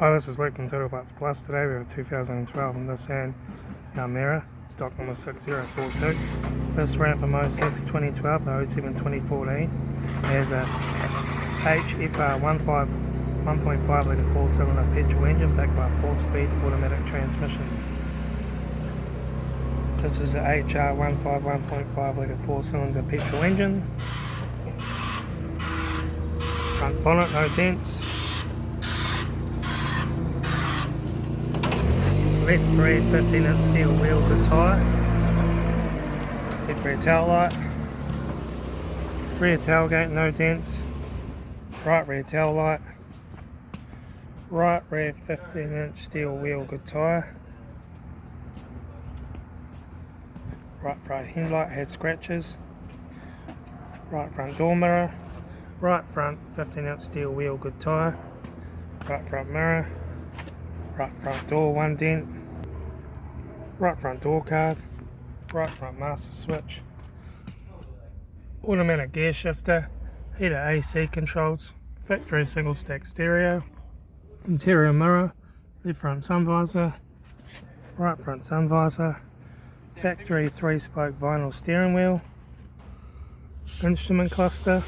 Hi, this is Luke from Toolbox Plus. Today we have a 2012 Nissan Almera, stock number 6042. This ran from 06 2012 to 07 2014. There's a HFR 1.5 litre 4-cylinder petrol engine backed by a 4-speed automatic transmission. This is a HR 1.5 litre 4-cylinder petrol engine. Front bonnet, no dents. Left rear 15-inch steel wheel to tyre. Left rear tail light. Rear tailgate, no dents. Right rear tail light. Right rear 15-inch steel wheel, good tyre. Right front headlight had scratches. Right front door mirror. Right front 15-inch steel wheel, good tyre. Right front mirror. Right front door, one dent. Right front door card. Right front master switch. Automatic gear shifter. Heater AC controls. Factory single stack stereo. Interior mirror. Left front sun visor. Right front sun visor. Factory 3-spoke vinyl steering wheel. Instrument cluster.